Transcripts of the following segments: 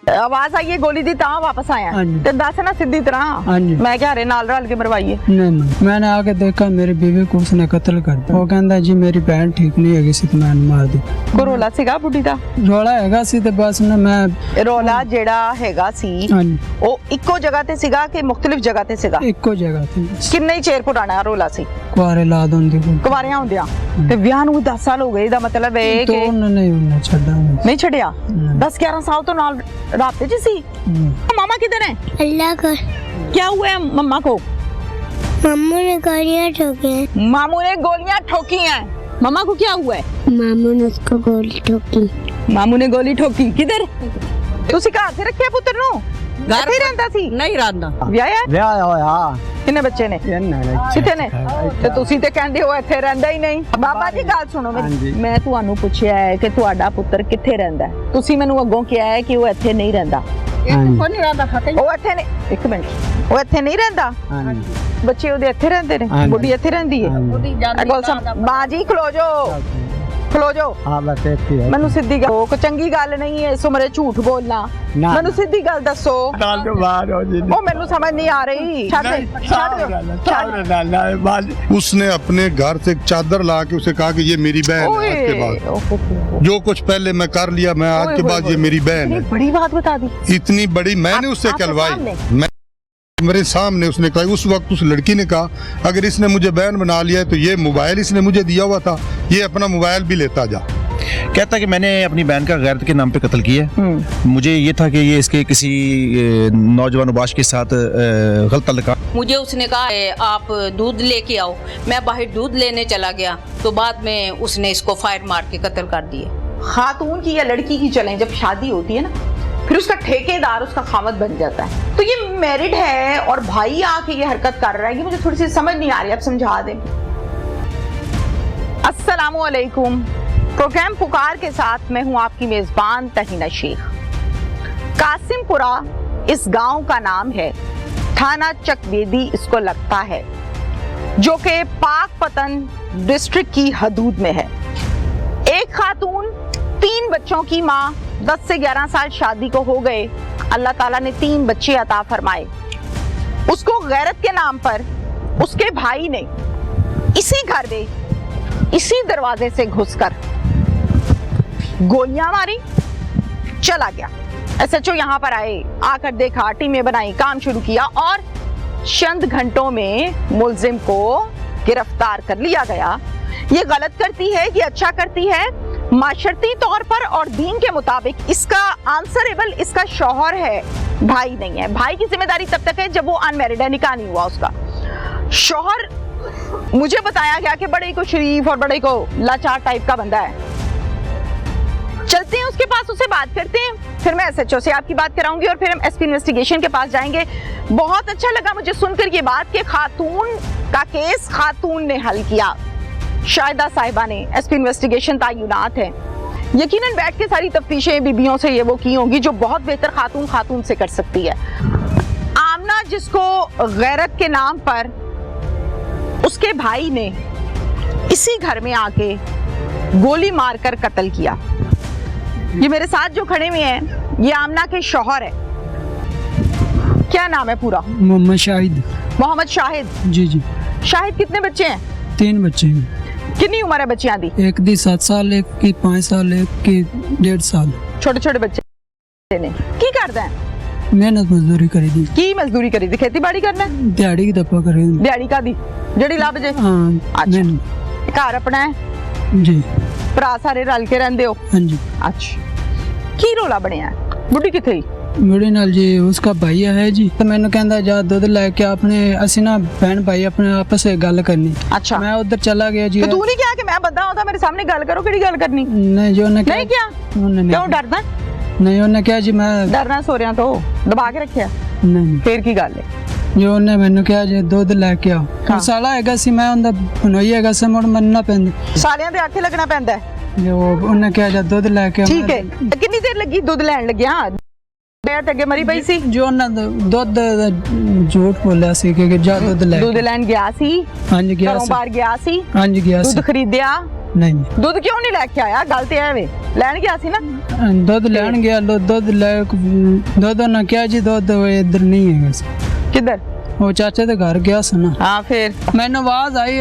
आवाज आई है गोली दी ता वापस आया ते दस ना सीधी तरह मैं क्या रे नाल रल के मरवाइए। नहीं मैंने आके देखा मेरी बीवी को उसने कत्ल कर दिया। वो कहता जी मेरी बहन ठीक नहीं है सी तो मैं मार दी। को रोला सीगा बुढ़ी दा रोला हैगा सी ते बस ना मैं रोला जेड़ा हैगा सी ओ इक्को जगह ते सीगा कि मुख्तलिफ जगह ते सीगा? इक्को जगह ते। किन्ने चेर पुराना रोला सी? कुआरे लाद होंदी को कुआरियां होंदियां ते ब्याह नूं 10 साल हो गए दा मतलब है कि तो नहीं छड़ा नहीं छड़िया 10-11 साल तो नाल राते जी सी। मामा किधर है? अल्लाह का। क्या हुआ है मम्मा को? मामू ने गोलियां ठोकी हैं। मामू ने गोलियां ठोकी हैं। मम्मा को क्या हुआ है? मामू ने उसको गोली ठोकी। मामू ने गोली ठोकी किधर? तुसी घर से रखे पुत्र नु? घर ही रहंदा सी? नहीं रहंदा। ਵਿਆਹ ਹੋਇਆ ਕਿੰਨੇ ਬੱਚੇ ਨੇ? ਕਿੱਥੇ ਨੇ? ਤੇ ਤੁਸੀਂ ਤੇ ਕਹਿੰਦੇ ਹੋ ਇੱਥੇ ਰਹਿੰਦਾ ਹੀ ਨਹੀਂ। ਬਾਬਾ ਜੀ ਗੱਲ ਸੁਣੋ ਮੇਰੀ, ਮੈਂ ਤੁਹਾਨੂੰ ਪੁੱਛਿਆ ਹੈ ਕਿ ਤੁਹਾਡਾ ਪੁੱਤਰ ਕਿੱਥੇ ਰਹਿੰਦਾ ਹੈ? ਤੁਸੀਂ ਮੈਨੂੰ ਅੱਗੋਂ ਕਿਹਾ ਹੈ ਕਿ ਉਹ ਇੱਥੇ ਨਹੀਂ ਰਹਿੰਦਾ। ਕੋਈ ਨਹੀਂ ਰਹਿੰਦਾ ਫਤਿਹ। ਉਹ ਇੱਥੇ ਨਹੀਂ, ਇੱਕ ਮਿੰਟ, ਉਹ ਇੱਥੇ ਨਹੀਂ ਰਹਿੰਦਾ? ਬੱਚੇ ਉਹਦੇ ਇੱਥੇ ਰਹਿੰਦੇ ਨੇ? ਬੁੱਢੀ ਇੱਥੇ ਰਹਿੰਦੀ ਹੈ? ਉਹਦੀ ਜਾਂਦੀ ਮਾਂ ਜੀ ਖਲੋ ਜਾਓ, ਖਲੋ ਜਾਓ। हां बस ऐसी है। ਮੈਨੂੰ ਸਿੱਧੀ ਗੱਲ, ਉਹ ਚੰਗੀ ਗੱਲ ਨਹੀਂ ਹੈ ਇਸ ਉਮਰੇ ਝੂਠ ਬੋਲਣਾ। ਮੈਨੂੰ ਸਿੱਧੀ ਗੱਲ ਦੱਸੋ। नाल तो बाहर हो जी। ਉਹ ਮੈਨੂੰ ਸਮਝ नहीं आ रही। उसने अपने घर से एक चादर ला के उसे कहा कि ये मेरी बहन है। आज के बाद जो कुछ पहले मैं कर लिया, मैं आज के बाद ये मेरी बहन है। बड़ी बात बता दी। इतनी बड़ी मैंने उससे कहलवाई, मैं मेरे सामने उसने कहा। उस वक्त उस लड़की ने कहा अगर इसने मुझे बहन बना लिया है तो ये मोबाइल इसने मुझे दिया हुआ था, ये अपना मोबाइल भी लेता जा। कहता कि मैंने अपनी बहन का गैरत के नाम पे कत्ल किया। मुझे ये था कि ये इसके किसी नौजवान उबाश के साथ गलत तल्लुका। मुझे उसने कहा आप दूध लेके आओ, मैं बाहर दूध लेने चला गया तो बाद में उसने इसको फायर मार के कत्ल कर दिया। खातून की या लड़की की चलें जब शादी होती है ना, फिर उसका ठेकेदार उसका खामद बन जाता है। तो ये मैरिड है और भाई आके ये हरकत कर रहा है कि मुझे थोड़ी सी समझ नहीं आ रही, आप समझा दें। अस्सलामु अलैकुम, प्रोग्राम पुकार के साथ मैं हूं आपकी मेजबान तहीना शेख। कासिमपुरा इस गांव का नाम है, थाना चकवेदी इसको लगता है, जो कि पाकपतन डिस्ट्रिक्ट की हदूद में है। एक खातून 3 बच्चों की मां, 10 से 11 साल शादी को हो गए, अल्लाह ताला ने 3 बच्चे अता फरमाए। उसको गैरत के नाम पर उसके भाई ने इसी घर में इसी दरवाजे से घुसकर गोलियां मारी, चला गया। एसएचओ यहाँ पर आए, आकर देखा, टीमें बनाई, काम शुरू किया और चंद घंटों में मुलजिम को गिरफ्तार कर लिया गया। ये गलत करती है कि अच्छा करती है? माशरती तौर पर और दीन के मुताबिक इसका आंसरेबल इसका शौहर है, भाई नहीं है। भाई की जिम्मेदारी तब तक है जब वो अनमैरिड है, निकाह नहीं हुआ उसका। शौहर मुझे बताया गया कि बड़े को शरीफ और बड़े को लाचार टाइप का बंदा है। चलते हैं उसके पास, उससे बात करते हैं, फिर मैं एसएचओ से आपकी बात कराऊंगी और फिर हम एसपी इन्वेस्टिगेशन के पास जाएंगे। बहुत अच्छा लगा मुझे सुनकर ये बात कि खातून का केस खातून ने हल किया। शाहिदा साहिबा ने, एसपी इन्वेस्टिगेशन तायुनात है, यकीनन बैठ के सारी तफ्तीशें बीबियों से ये वो की होंगी जो बहुत बेहतर खातून से कर सकती है। आमना जिसको गैरत के नाम पर उसके भाई ने इसी घर में आके गोली मारकर कत्ल किया। ये मेरे साथ जो खड़े हुए हैं ये आमना के शौहर है। क्या नाम है पूरा? मोहम्मद शाहिद। मोहम्मद शाहिद। जी जी। शाहिद कितने बच्चे हैं? 3 बच्चे हैं। कितनी उम्र है बच्चियां दी? एक दी 7 साल, एक की 5 साल, एक की 1.5 साल। छोटे छोटे बच्चे ने की करते हैं? मेहनत मजदूरी करी दी। की मजदूरी करी दी? खेती बाड़ी करना? दिहाड़ी की दफा करी दी। दिहाड़ी का दी जड़ी ला बजे? हाँ। अच्छा, घर अपना है जी? भरा सारे रल के रहंदे हो? हाँ जी। अच्छा, की रोला बनया है? बुढ़ी किथे? बड़ी नाल जी उसका भाई है जी, तो मैंने कहता जा दूध लेके आपने असी ना बहन भाई अपने आपस में गल करनी। अच्छा, मैं उधर चला गया जी। तो तू नहीं क्या कि मैं बंदा होता मेरे सामने गल करो, केड़ी गल करनी? नहीं जो उन्हें नहीं क्या? क्यों डरदा? नहीं उन्हें क्या जी, मैं डरना सोरिया तो दबा के रखिया? नहीं। फिर की गल है? जो उन्हें मैंने क्या जी दूध लेके आओ। हाँ। साला हैगा सी, मैं उनदा बनोई हैगा से मुड़ मनना पैंदा। सालियां दे आखे लगना पैंदा है। जो उन्हें क्या जी दूध लेके आओ। ठीक है, कितनी देर लगी दूध लैन लगिया? बैठ अगे मरी पई सी? जो ना दूध झूठ बोलिया सी कि जा दूध ले। दूध लैन गया सी? हां जी गया घरों सी। बाहर गया सी? हां जी गया सी। दूध खरीदया? नहीं ਦੁੱਧ ਕਿਉਂ ਨਹੀਂ ਲੈ ਕੇ ਆਇਆ? ਗੱਲ ਤੇ ਐ ਵੇ, ਲੈਣ ਗਿਆ ਸੀ ਨਾ। ਦੁੱਧ ਲੈਣ ਗਿਆ ਦੁੱਧ ਲੈ ਦੁੱਧ ਨਾ ਕਿਹਾ ਜੀ ਦੁੱਧ ਇੱਧਰ ਨਹੀਂ ਹੈਗਾ ਸੀ। ਕਿੱਧਰ? ਉਹ ਚਾਚੇ ਦੇ ਘਰ ਗਿਆ ਸੀ ਨਾ। ਹਾਂ ਫਿਰ ਮੈਨੂੰ ਆਵਾਜ਼ ਆਈ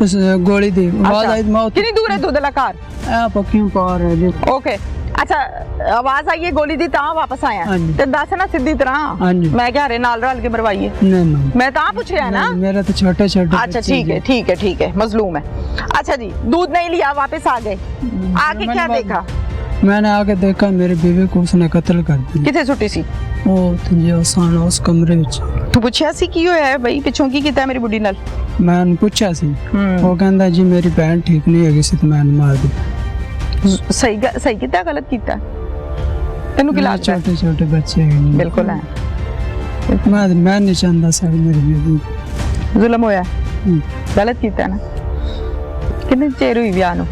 ਉਸ ਗੋਲੀ ਦੀ ਆਵਾਜ਼ ਆਈ ਮੈਂ ਕਿੰਨੀ ਦੂਰ ਹੈ ਦੁੱਧ ਵਾਲਾ ਘਰ? ਆ ਪੱਕੀਆਂ ਪਾਰ ਹੈ ਜੀ। ਓਕੇ ਅੱਛਾ, ਆਵਾਜ਼ ਆਈ ਹੈ ਗੋਲੀ ਦੀ ਤਾਂ ਵਾਪਸ ਆਇਆ ਹਾਂਜੀ। ਤੇ ਦੱਸ ਨਾ ਸਿੱਧੀ ਤਰ੍ਹਾਂ। ਹਾਂਜੀ। ਮੈਂ ਕਿਹਾ ਰੇ ਨਾਲ ਰਲ ਕੇ ਮਰਵਾਈਏ। नहीं ਮੈਂ ਤਾਂ ਪੁੱਛਿਆ ਨਾ। मेरा तो छोटे छोटे अच्छा ठीक है मजलूम है। अच्छा जी, दूध नहीं लिया, वापस आ गए। आके क्या देखा? मैंने आके देखा मेरी बीवी को उसने कत्ल कर दिया। किथे सुटी सी? वो तुझे आसान उस कमरे विच। तू पूछया सी की होया है बई पिछों की कीता मेरी बुढ़ी नाल? मैं पूछा सी वो कहंदा जी मेरी बहन ठीक नहीं हैगी सी तो मैं मार दी। सही कीता गलत कीता? तेनू की लगदा? छोटे छोटे बच्चे हैं। बिल्कुल है। मैं नहीं चाहता सब मेरी बीवी जुल्म होया, गलत कीता ना। कितने चेर हुई विआह नू?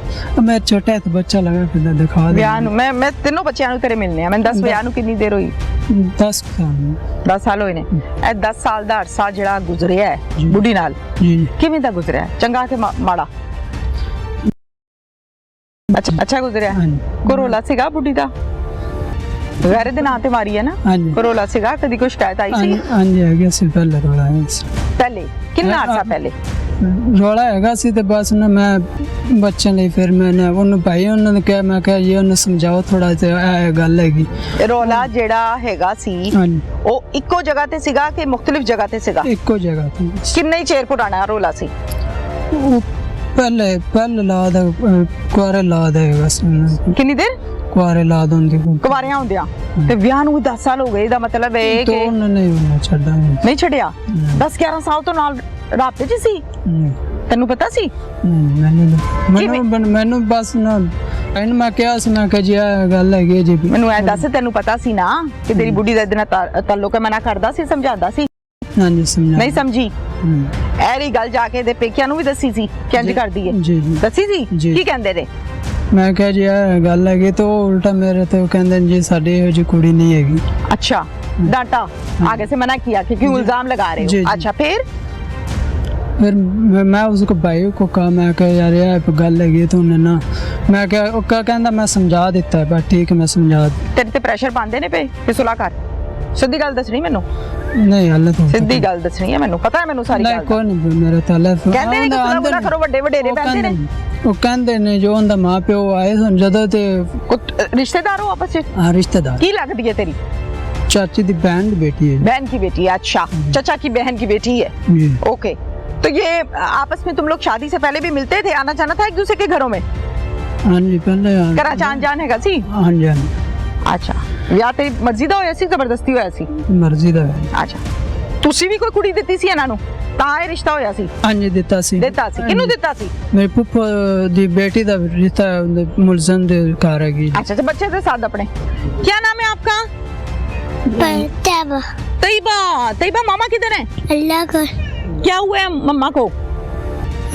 मैं छोटा है तो बच्चा लगा फिर दिखा दे विआह नू मैं तीनों बच्चों नू तेरे मिलने आ। मैं 10 विआह नू कितनी देर हुई? 10 साल 10 साल होए ने। ए 10 साल दा अरसा जेड़ा गुजरिया है बुढ़ी नाल, जी किवें दा गुजरिया है? चंगा के माड़ा? अच्छा गुजरिया। कोरोला सीगा बुढ़ी दा? गैर दे नां ते मारी है ना? कोरोला सीगा, कदी कोई शिकायत आई सी? हां जी आ गया सी पहले रोला है। पहले कितना अरसा पहले रोला हैगा सी ते बस ना मैं बच्चे ਲਈ ਫਿਰ मैंने ਉਹਨੂੰ ਭਾਈ ਉਹਨਾਂ ਨੇ ਕਿਹਾ ਮੈਂ ਕਿਹਾ ਇਹ ਉਹਨੂੰ ਸਮਝਾਓ ਥੋੜਾ ਜਿਹਾ ਇਹ ਗੱਲ ਹੈਗੀ। ਰੋਲਾ ਜਿਹੜਾ ਹੈਗਾ ਸੀ ਉਹ ਇੱਕੋ ਜਗ੍ਹਾ ਤੇ ਸੀਗਾ ਕਿ ਮੁxtਲਿਫ ਜਗ੍ਹਾ ਤੇ ਸੀਗਾ? ਇੱਕੋ ਜਗ੍ਹਾ ਤੇ। ਕਿੰਨੇ ਹੀ ਚਿਰ ਪੁਰਾਣਾ ਰੋਲਾ ਸੀ? ਪਹਿਲੇ ਲਾਦ ਕੁਆਰੇ ਲਾਦ ਹੈਗਾ ਸੀ। ਕਿੰਨੀ ਦੇਰ ਕੁਆਰੇ ਲਾਦ ਹੁੰਦੀ ਕੁਵਾਰਿਆਂ ਹੁੰਦਿਆਂ? ਤੇ ਵਿਆਹ ਨੂੰ 10 ਸਾਲ ਹੋ ਗਏ, ਇਹਦਾ ਮਤਲਬ ਇਹ ਕਿ ਉਹਨੇ ਨਹੀਂ ਛੱਡਿਆ। ਨਹੀਂ ਛੱਡਿਆ? 10-11 ਸਾਲ ਤੋਂ ਨਾਲ ਰਾਬਤੇ 'ਚ ਸੀ? ਤੈਨੂੰ ਪਤਾ ਸੀ? ਮੈਨੂੰ ਬਸ ਨਾ ਇਹਨੂੰ ਮੈਂ ਕਿਹਾ ਸੀ ਮੈਂ ਕਿਹਾ ਜੀ ਇਹ ਗੱਲ ਹੈਗੀ ਜੀ। ਮੈਨੂੰ ਐ ਦੱਸ, ਤੈਨੂੰ ਪਤਾ ਸੀ ਨਾ ਕਿ ਤੇਰੀ ਬੁੱਢੀ ਦਾ ਇਹਦੇ ਨਾਲ ਤਾਲੁਕ ਹੈ? ਮਨਾ ਕਰਦਾ ਸੀ, ਸਮਝਾਉਂਦਾ ਸੀ? ਹਾਂਜੀ ਸਮਝਾ। ਨਹੀਂ ਸਮਝੀ? ਐਰੀ ਗੱਲ ਜਾ ਕੇ ਇਹਦੇ ਪੇਕਿਆਂ ਨੂੰ ਵੀ ਦੱਸੀ ਸੀ ਕਿ ਇੰਜ ਕਰਦੀ ਹੈ? ਜੀ ਜੀ ਦੱਸੀ ਸੀ? ਕੀ ਕਹਿੰਦੇ ਨੇ? ਮੈਂ ਕਿਹਾ ਜੀ ਇਹ ਗੱਲ ਹੈਗੀ ਤਾਂ ਉਲਟਾ ਮੇਰੇ ਤੇ ਕਹਿੰਦੇ ਜੀ ਸਾਡੀ ਇਹੋ ਜਿਹੀ ਕੁੜੀ ਨਹੀਂ ਹੈਗੀ। अच्छा डांटा, आगे से मना किया क्योंकि इल्जाम लगा रहे हो। अच्छा फिर मैं उसको भाई को कहा मैं कहा यार ये गल हैगी तो उन्हें ना मैं क्या वो कहंदा मैं समझा दिता है। बस ठीक है मैं समझा तेरे ते प्रेशर पांदे ने पे कि सुलह कर। सिद्धी गल दसनी मैनू? नहीं हल्ले तो सिद्धी गल दसनी है मैनू, पता है मैनू सारी गल। कोई नहीं मेरे ताले कहंदे ने कि सुलह ना करो, ਵੱਡੇ ਵਡੇਰੇ ਪੈਂਦੇ ਨੇ। ਉਹ ਕਹਿੰਦੇ ਨੇ ਜੋ ਉਹਦਾ ਮਾਂ ਪਿਓ ਆਏ ਸਨ ਜਦੋਂ ਤੇ रिश्तेदार हो आपस में? हाँ रिश्तेदार। की लगती है तेरी? चाची दी बहन की बेटी है। बहन की बेटी है? अच्छा, चाचा की बहन की बेटी है। ओके, तो ये आपस में तुम लोग शादी से पहले भी मिलते थे, आना जाना था एक दूसरे के घरों में? हाँ जी पहले कराची आन जान हैगा सी? हाँ जी हाँ। अच्छा, या तेरी मर्जी दा होया सी जबरदस्ती होया सी? मर्जी दा। अच्छा, ਤੁਸੀਂ ਵੀ ਕੋਈ ਕੁੜੀ ਦਿੱਤੀ ਸੀ ਇਹਨਾਂ ਨੂੰ ਤਾਂ ਇਹ ਰਿਸ਼ਤਾ ਹੋਇਆ ਸੀ? ਹਾਂਜੀ ਦਿੱਤਾ ਸੀ। ਕਿਹਨੂੰ ਦਿੱਤਾ ਸੀ? ਮੇਰੀ ਫੁੱਫਾ ਦੀ ਬੇਟੀ ਦਾ ਰਿਸ਼ਤਾ ਮੁਲਜ਼ਮ ਦੇ ਘਰ ਹੈਗੀ। अच्छा, तो बच्चे के साथ अपने। क्या नाम है आपका? तैयबा। तैयबा मामा किधर है? अल्लाह का। क्या हुआ है मम्मा को?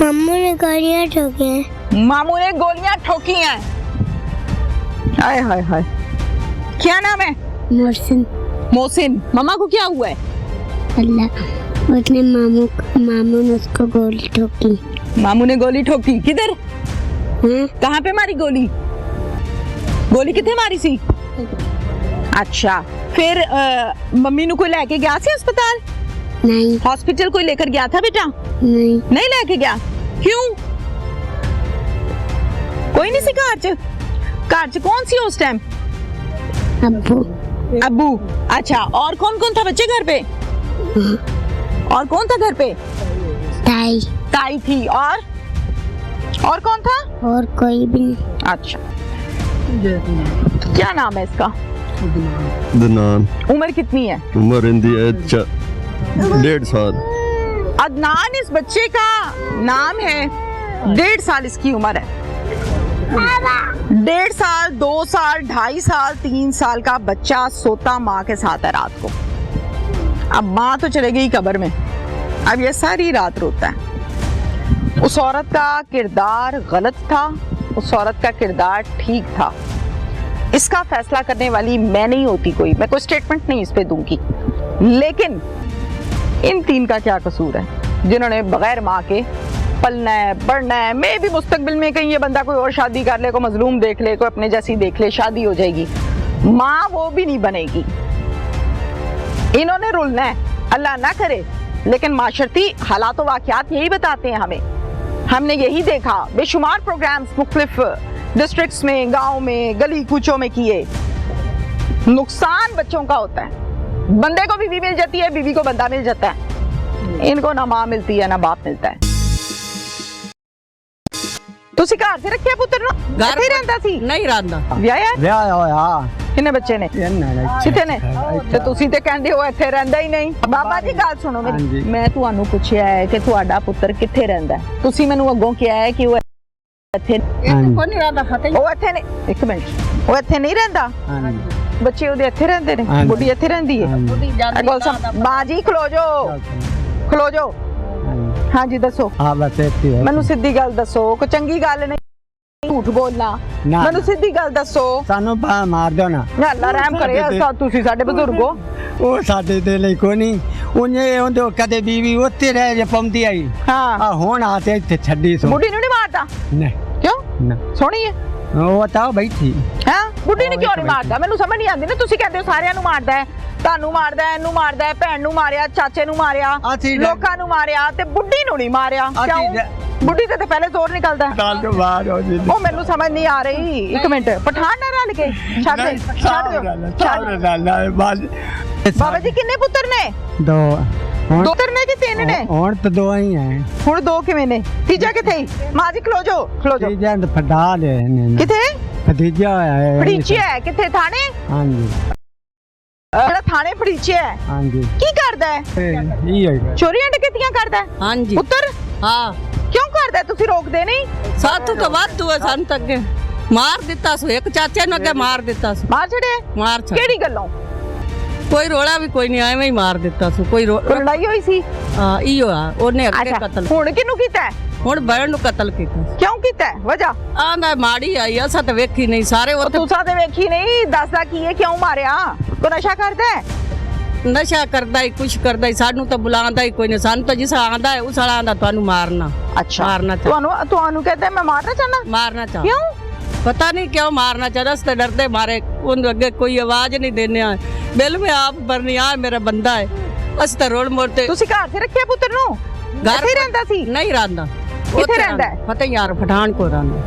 मामू ने गोलियां ठोकी हैं। मामू ने गोलियां ठोकी हैं। हाय हाय हाय। क्या नाम है? मोहसिन। मोहसिन। मम्मा को क्या हुआ है? अल्लाह उसने मामू ने उसको गोली ठोकी। मामू ने गोली ठोकी? किधर? कहाँ पे मारी गोली? गोली कितने मारी सी? अच्छा, फिर मम्मी नु कोई लेके गया सी अस्पताल? नहीं। हॉस्पिटल कोई लेकर गया था बेटा? नहीं लेके गया? क्यों? कोई नहीं सी घर च कौन सी उस टाइम? अब्बू। अच्छा, और कौन कौन था बच्चे घर पे? और कौन था घर पे? ताई थी। और कौन था? और कोई भी नहीं। अच्छा, क्या नाम है इसका? अदनान। उम्र कितनी है? उम्र इनकी है 1.5 साल। अदनान इस बच्चे का नाम है। 1.5 साल इसकी उम्र है। 1.5 साल, 2 साल, 2.5 साल, 3 साल का बच्चा सोता माँ के साथ है रात को। अब माँ तो चले गई कब्र में, अब ये सारी रात रोता है। उस औरत का किरदार गलत था, उस औरत का किरदार ठीक था। इसका फैसला करने वाली मैं नहीं होती, कोई मैं कोई स्टेटमेंट नहीं इस पे दूंगी, लेकिन इन 3 का क्या कसूर है जिन्होंने बगैर माँ के पलना है, बढ़ना है, मे भी मुस्तकबिल में कहीं ये बंदा कोई और शादी कर ले, कोई मजलूम देख ले, कोई अपने जैसी देख ले, शादी हो जाएगी। माँ वो भी नहीं बनेगी। इन्होंने रुलना है, अल्लाह ना करे, लेकिन माशरती हालात व वाक़यात यही बताते हैं हमें। हमने यही देखा, बेशुमार प्रोग्राम्स मुख्तलिफ डिस्ट्रिक्ट्स में, गाँव में, गली कूचों में किए। नुकसान बच्चों का होता है। बंदे को बीवी मिल जाती है, बीवी को बंदा मिल जाता है। इनको ना माँ मिलती है ना बाप मिलता है। ਤੁਸੀਂ ਘਰ ਤੇ ਰੱਖਿਆ ਪੁੱਤਰ ਨੂੰ? ਇੱਥੇ ਹੀ ਰਹਿੰਦਾ ਸੀ? ਨਹੀਂ ਰਹਿੰਦਾ। ਵਿਆਹਿਆ ਹੋਇਆ। ਕਿੰਨੇ ਬੱਚੇ ਨੇ? ਕਿੱਥੇ ਨੇ? ਤੇ ਤੁਸੀਂ ਤੇ ਕਹਿੰਦੇ ਹੋ ਇੱਥੇ ਰਹਿੰਦਾ ਹੀ ਨਹੀਂ। ਬਾਬਾ ਜੀ ਗੱਲ ਸੁਣੋ ਮੇਰੀ, ਮੈਂ ਤੁਹਾਨੂੰ ਪੁੱਛਿਆ ਹੈ ਕਿ ਤੁਹਾਡਾ ਪੁੱਤਰ ਕਿੱਥੇ ਰਹਿੰਦਾ ਹੈ? ਤੁਸੀਂ ਮੈਨੂੰ ਅੱਗੋਂ ਕਿਹਾ ਹੈ ਕਿ ਉਹ ਇੱਥੇ ਕੋਈ ਨਹੀਂ ਰਹਿੰਦਾ ਫਤਿਹ। ਉਹ ਇੱਥੇ ਨੇ, ਇੱਕ ਮਿੰਟ, ਉਹ ਇੱਥੇ ਨਹੀਂ ਰਹਿੰਦਾ? ਬੱਚੇ ਉਹਦੇ ਇੱਥੇ ਰਹਿੰਦੇ ਨੇ, ਬੁੱਢੀ ਇੱਥੇ ਰਹਿੰਦੀ ਹੈ? ਬਾਜੀ ਖਲੋ ਜਾਓ, ਖਲੋ ਜਾਓ। हाँ जी दसो। मैनू सीधी गल दसो, कोई चंगी गल नहीं, झूठ बोलना। मैनू सीधी गल दसो। सानू मार दो ना। अल्लाह रहम करे, तुसी साडे बुजुर्ग हो। ਉਹ ਸਾਡੇ ਦੇ ਲਈ ਕੋਈ ਨਹੀਂ। ਉਹਨੇ ਉਹਦੇ ਕਦੇ ਬੀਵੀ ਉੱਥੇ ਰਹਿ ਜੇ ਪਉਂਦੀ ਆਈ। ਹਾਂ ਹੁਣ ਆ ਤੇ ਇੱਥੇ ਛੱਡੀ ਸੋ। ਬੁੱਢੀ ਨੂੰ ਨਹੀਂ ਮਾਰਦਾ? ਨਹੀਂ। ਕਿਉਂ? ਨਾ ਸੋਹਣੀ ਹੈ। ਉਹ ਤਾਂ ਬੈਠੀ। ਹਾਂ ਬੁੱਢੀ ਨੂੰ ਕਿਉਂ ਨਹੀਂ ਮਾਰਦਾ? ਮੈਨੂੰ ਸਮਝ ਨਹੀਂ ਆਉਂਦੀ ਨਾ। ਤੁਸੀਂ ਕਹਿੰਦੇ ਹੋ ਸਾਰਿਆਂ ਨੂੰ ਮਾਰਦਾ ਹੈ, ਤੁਹਾਨੂੰ ਮਾਰਦਾ ਹੈ, ਇਹਨੂੰ ਮਾਰਦਾ ਹੈ, ਭੈਣ ਨੂੰ ਮਾਰਿਆ, ਚਾਚੇ ਨੂੰ ਮਾਰਿਆ, ਲੋਕਾਂ ਨੂੰ ਮਾਰਿਆ, ਤੇ ਬੁੱਢੀ ਨੂੰ ਨਹੀਂ ਮਾਰਿਆ ਕਿਉਂ? ਬੁੱਢੀ ਤੇ ਪਹਿਲੇ ਜ਼ੋਰ ਨਿਕਲਦਾ ਹੈ। ਉਹ ਮੈਨੂੰ ਸਮਝ ਨਹੀਂ ਆ ਰਹੀ। ਇੱਕ ਮਿੰਟ, ਪਠਾਨ ਨਾਲ ਰਲ ਕੇ ਛੱਡ ਦੇ, ਛੱਡ ਦਿਓ। ਬਾਬਾ ਜੀ ਕਿੰਨੇ ਪੁੱਤਰ ਨੇ? ਦੋ। ਦੋ ਪੁੱਤਰ ਨੇ ਕਿ ਤਿੰਨ ਨੇ? ਹੁਣ ਤਾਂ ਦੋ ਹੀ ਹੈ। ਹੁਣ ਦੋ ਕਿਵੇਂ ਨੇ? ਤੀਜਾ ਕਿੱਥੇ? ਮਾਂ ਜੀ ਖਲੋ ਜਾਓ, ਖਲੋ ਜਾਓ। ਤੀਜਾ ਤਾਂ ਫੜਾ ਲੈ ਨੇ। ਕਿੱਥੇ? ਭਤੀਜਾ ਹੈ। ਫੜੀਚੇ ਹੈ ਕਿੱਥੇ? ਥਾਣੇ? ਹਾਂਜੀ। ਜਿਹੜਾ ਥਾਣੇ ਫੜੀਚੇ ਹੈ, ਹਾਂਜੀ। ਕੀ ਕਰਦਾ ਹੈ? ਇਹ ਹੈ ਚੋਰੀਆਂ ਡਕੈਤੀਆਂ ਕਰਦਾ ਹੈ? ਹਾਂਜੀ। ਪੁੱਤਰ ਹਾਂ। ਕਿਉਂ ਕਰਦਾ? ਤੁਸੀਂ ਰੋਕਦੇ ਨਹੀਂ? ਸਾਥੋਂ ਤਾਂ ਵਾਧੂ ਹੈ, ਸਾਨੂੰ ਤਾਂ ਅੱਗੇ ਮਾਰ ਦਿੱਤਾ ਸੋ। ਇੱਕ ਚਾਚੇ ਨੂੰ ਅੱਗੇ ਮਾਰ ਦਿੱਤਾ ਸੋ। ਮਾਰ ਛੜਿਆ? ਮਾਰ ਛੱਡ। ਕਿਹੜੀ ਗੱਲੋਂ? ਕੋਈ ਰੋਲਾ ਵੀ ਕੋਈ ਨਹੀਂ, ਐਵੇਂ ਹੀ ਮਾਰ ਦਿੱਤਾ ਸੋ। ਕੋਈ ਲੜਾਈ ਹੋਈ ਸੀ? ਹਾਂ ਇਹੋ ਆ। ਉਹਨੇ ਅੱਗੇ ਕਤਲ। ਹੁਣ ਕਿਹਨੂੰ ਕੀਤਾ ਹੈ? ਹੁਣ ਬਹਿਣ ਨੂੰ ਕਤਲ ਕੀਤਾ। ਕਿਉਂ ਕੀਤਾ ਹੈ? ਵਜ੍ਹਾ? ਆਂਦਾ ਮਾੜੀ ਆਈ, ਅਸਾਂ ਤਾਂ ਵੇਖੀ ਨਹੀਂ। ਸਾਰੇ ਉੱਥੇ ਤੁਸੀਂ ਤਾਂ ਵੇਖੀ ਨਹੀਂ, ਦੱਸਦਾ ਕੀ ਹੈ? ਕਿਉਂ ਮਾਰਿਆ? ਕੋ ਨਸ਼ਾ ਕਰਦਾ ਹੈ? ਨਸ਼ਾ ਕਰਦਾ ਹੀ, ਕੁਛ ਕਰਦਾ ਹੀ। ਸਾਨੂੰ ਤਾਂ ਬੁਲਾਉਂਦਾ ਹੀ ਕੋਈ ਨਹੀਂ। ਸਾਨੂੰ ਤਾਂ ਜਿਸ ਆਂਦਾ ਹੈ ਉਸ ਵਾਲਾ ਆਂਦਾ ਤੁਹਾਨੂੰ ਮਾਰਨਾ। ਅੱਛਾ, ਮਾਰਨਾ ਤੁਹਾਨੂੰ ਕਹਿੰਦਾ ਮੈਂ ਮਾਰਨਾ ਚਾਹਨਾ? ਮਾਰਨਾ ਚਾਹ। ਕਿਉਂ? पता नहीं क्यों मारना चाहता। अस तो डरते मारे, उन अगे कोई आवाज नहीं देने आए। बिल में आप बरनी आ मेरा बंदा है। अस तो रोड मोड़ते। ਤੁਸੀਂ ਘਰ ਤੇ ਰੱਖਿਆ ਪੁੱਤਰ ਨੂੰ? घर ਹੀ ਰਹਿੰਦਾ ਸੀ? नहीं रहंदा। ਕਿੱਥੇ ਰਹਿੰਦਾ ਹੈ? पता यार पठान को रहंदा।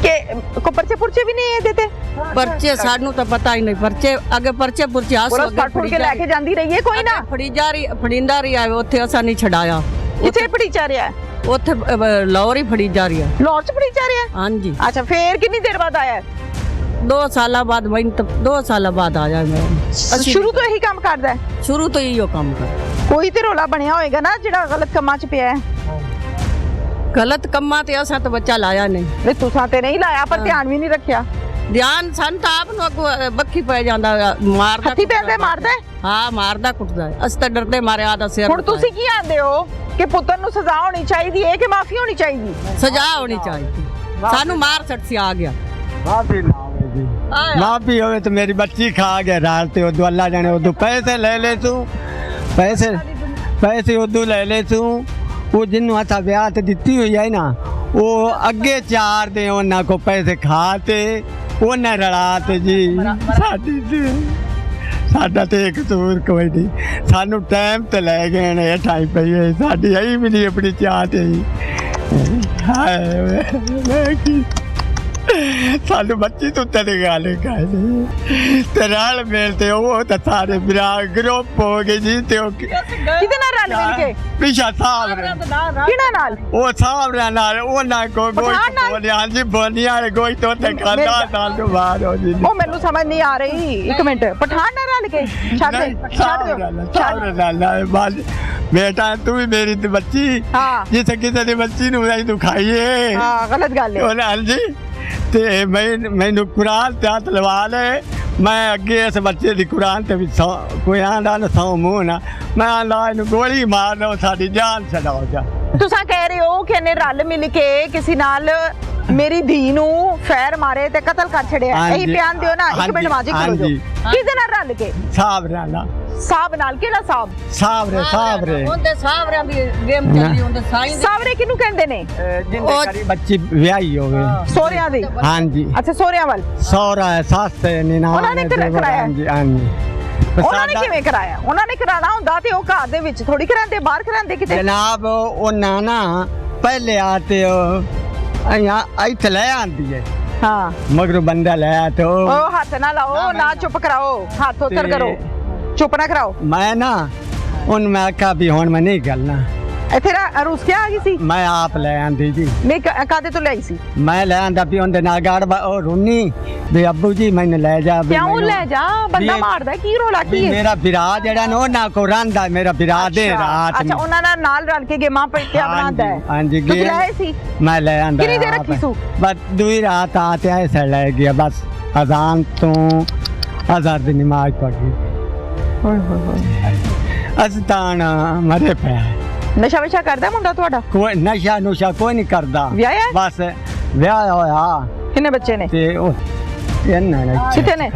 ਕਿ ਕੋ ਪਰਚੇ ਪੁਰਚੇ ਵੀ ਨਹੀਂ ਦੇਤੇ? पर्चे सानू तो पता ही नहीं। पर्चे अगे पर्चे पुरचे आस ਪੁਲਿਸ ਫੜ ਕੇ ਲੈ ਕੇ ਜਾਂਦੀ ਰਹੀ ਹੈ ਕੋਈ ਨਾ? फड़ी जा रही फड़ींदा रही आवे। उत्थे असा नहीं छड़ाया। ਕਿੱਥੇ ਫੜੀ ਜਾ ਰਿਹਾ? उत्थे लाहौर ही फड़ी जा रही है। ਲਾਹੌਰ ਚ ਫੜੀ ਜਾ ਰਿਹਾ? हाँ जी। ਅੱਛਾ, ਫੇਰ ਕਿੰਨੀ ਦੇਰ ਬਾਅਦ ਆਇਆ? 2 साल बाद। मैं 2 साल बाद आया मैं। ਸ਼ੁਰੂ ਤੋਂ ਇਹੀ ਕੰਮ ਕਰਦਾ ਹੈ? शुरू तो इहो काम कर। ਕੋਈ ਤੇ ਰੋਲਾ ਬਣਿਆ ਹੋਏਗਾ ਨਾ ਜਿਹੜਾ ਗਲਤ ਕੰਮਾਂ ਚ ਪਿਆ ਹੈ? गलत कम्मा ते असा तो बच्चा लाया नहीं। ਵੇ ਤੁਸਾਂ ਤੇ ਨਹੀਂ ਲਾਇਆ, ਪਰ ਧਿਆਨ ਵੀ ਨਹੀਂ ਰੱਖਿਆ। ध्यान सन तो आप नु बखी पै जांदा। मारदा ਹੱਥੀ ਪੈਂਦੇ ਮਾਰਦਾ ਹੈ? हाँ मारदा कुटदा है। अस तो डरदे मारे आदा सिर। ਹੁਣ ਤੁਸੀਂ ਕੀ ਆਂਦੇ ਹੋ ਕਿ ਪੁੱਤਰ ਨੂੰ ਸਜ਼ਾ ਹੋਣੀ ਚਾਹੀਦੀ ਹੈ ਕਿ ਮਾਫੀ ਹੋਣੀ ਚਾਹੀਦੀ? सजा होनी चाहिए। सानू मार सट से आ गया। माफी ना होवे जी। माफी होवे तो मेरी बच्ची खा गया रात ते। उदो अल्लाह जाने उदो पैसे ले ले तू। पैसे उदो ले ले तू। वो जिन्नू असा ब्याह ते दित्ती हुई है ना, वो अगे 4 दे उन्हां को पैसे खाते उन्हें रड़ाते जी। साडा ते एक कसूर कोई नहीं। सानू टाइम ते ले गए ने ठाई पई है। साडी आई भी नहीं अपनी चाहते ही। हाय सानू बच्ची तो तेरे गाले ते रल मिलते वो तो सारे बिरा ग्रुप हो गए जी। ते ਕਿਹਦੇ ਨਾਲ ਰਲ ਮਿਲ ਕੇ? पिछा साहब ਕਿਹਨਾਂ ਨਾਲ? वो साहब नाल ਉਹਨਾਂ को पठान नाल? गोई हां जी बोनिया गोई तो ते खाता साल तो बाहर हो जी। ਉਹ ਮੈਨੂੰ ਸਮਝ ਨਹੀਂ ਆ ਰਹੀ। ਇੱਕ ਮਿੰਟ, ਪਠਾਨ ਨਾਲ ਰਲ ਕੇ? ਛੱਡ ਦੇ, ਛੱਡ ਦਿਓ, ਛੱਡ। बस बेटा तू भी मेरी तो बच्ची। हाँ। जिसे किसी ने बच्ची नु नहीं तू खाइए। ਹਾਂ ਗਲਤ ਗੱਲ ਹੈ। हां जी ते मैनू कुरान ते हाथ लवा ले। मैं अगे इस बच्चे दी कुरान ते भी कोई आंदा ना 100 मुंह ना। मैं आंदा इनू गोली मार दो साडी जान छड़ाओ जा। ਤੁਸੀਂ ਕਹਿ ਰਹੇ ਹੋ ਕਿ ਇਹਨੇ ਰਲ ਮਿਲ ਕੇ ਕਿਸੇ ਨਾਲ ਮੇਰੀ ਧੀ ਨੂੰ ਫੈਰ ਮਾਰੇ ਤੇ ਕਤਲ ਕਰ ਛੜਿਆ ਹਾਂਜੀ। ਇਹੀ ਬਿਆਨ ਦਿਓ ਨਾ। ਇੱਕ ਮਿੰਟ ਮਾਜੀ ਖਲੋ ਜਾਓ। ਕਿਹਦੇ ਨਾਲ ਰਲ ਕੇ? ਸਾਹਬ ਨਾਲ ਕਿਹੜਾ ਸਾਹਬ? ਸਾਹਬਰੇ ਉਹਦੇ ਸਾਹਬਰਿਆਂ ਦੀ ਗੇਮ ਚੱਲੀ ਉਹਦੇ ਸਾਈਂ ਦੇ ਸਾਹਬਰੇ ਕਿਹਨੂੰ ਕਹਿੰਦੇ ਨੇ? ਜਿੰਦੇ ਕਰੀ ਬੱਚੀ ਵਿਆਹੀ ਹੋਵੇ। ਸੋਹਰਿਆਂ ਦੀ? ਹਾਂਜੀ। ਅੱਛਾ, ਸੋਹਰਿਆਂ ਵੱਲ ਸਹੁਰਾ ਹੈ, ਸੱਸ ਹੈ, ਨਿਨਾਣ ਉਹਨਾਂ ਨੇ ਕਰਾਇਆ? ਹਾਂਜੀ ਹਾਂਜੀ। ਉਹਨਾਂ ਨੇ ਕਿਵੇਂ ਕਰਾਇਆ? ਉਹਨਾਂ ਨੇ ਕਰਾਣਾ ਹੁੰਦਾ ਤੇ ਉਹ ਘਰ ਦੇ ਵਿੱਚ ਥੋੜੀ ਕਰਾਂਦੇ, ਬਾਹਰ ਕਰਾਂਦੇ ਕਿਤੇ? ਜਨਾਬ ਉਹ ਨਾਨਾ ਪਹਿਲੇ ਆਤੇ ਇੱਥੇ ਲੈ ਆਂਦੀ ਹੈ। ਹਾਂ, ਮਗਰ ਬੰਦਾ ਲੈ ਆ ਤੇ ਉਹ ਹੱਥ ਨਾ ਲਾਓ, ਨਾ ਚੁੱਪ ਕਰਾਓ, ਹੱਥ ਉੱਤਰ ਕਰੋ, ਚੁੱਪ ਨਾ ਕਰਾਓ। ਮੈਂ ਨਾ ਉਹਨੂੰ ਮੈਂ ਆਖਿਆ ਵੀ ਹੁਣ ਮੈਂ ਨਹੀਂ ਕਰਨਾ। ਇੱਥੇ ਰੁਸ ਕੇ ਆ ਗਈ ਸੀ? ਮੈਂ ਆਪ ਲੈ ਆਂਦੀ ਜੀ। ਨਹੀਂ, ਕਾਦੇ ਤੋਂ ਲਈ ਸੀ? ਮੈਂ ਲੈ ਆਂਦਾ ਵੀ ਉਹਦੇ ਨਾਲ ਗਾੜ ਉਹ ਰੁੰਨੀ ਵੀ ਅੱਬੂ ਜੀ ਮੈਨੂੰ ਲੈ ਜਾ। ਵੀ ਕਿਉਂ ਮੈਨੂੰ- ਲੈ ਜਾ? ਬੰਦਾ ਵੀ- ਮਾਰਦਾ ਕੀ ਰੋਲਾ ਵੀ ਕੀ ਹੈ? ਮੇਰਾ ਵਿਰਾ ਜਿਹੜਾ ਨਾ ਉਹਨਾਂ ਕੋ ਰਹਿੰਦਾ, ਮੇਰਾ ਵਿਰਾ ਦੇ ਰਾਤ ਅੱਛਾ, ਉਹਨਾਂ ਨਾਲ ਰਲ ਕੇ ਗੇਮਾਂ ਪਿਆ ਬਣਾਉਂਦਾ ਹੈ। ਹਾਂਜੀ ਤੁਸੀਂ ਲੈ ਸੀ? ਮੈਂ ਲੈ ਆਂਦਾ। ਕਿੰਨੀ ਦੇਰ ਰੱਖੀ ਸੂ? ਬਸ ਦੂਈ ਰਾਤ ਆਤੇ ਐਸੇ ਲੈ ਗਿਆ। ਬਸ ਅਜ਼ਾਨ ਤੋਂ ਅਜ਼ਾਨ ਦੀ ਨਮਾਜ਼ ਪੜ੍ਹੀ। ਅਸਤਾਨ ਮਰੇ ਪਿਆ। ਨਸ਼ਾ ਵਿਸ਼ਾ ਕਰਦਾ ਮੁੰਡਾ ਤੁਹਾਡਾ? ਕੋਈ ਨਸ਼ਾ ਨੁਸ਼ਾ ਕੋਈ ਨਹੀਂ ਕਰਦਾ। ਵਿਆਹਿਆ? ਬਸ ਵਿਆਹ ਹੋਇਆ ਕਿੰਨੇ ਬੱਚੇ ਨੇ? ਤੇ ਉਹ ਇਹਨਾਂ ਨੇ ਕਿੱਥੇ ਨੇ?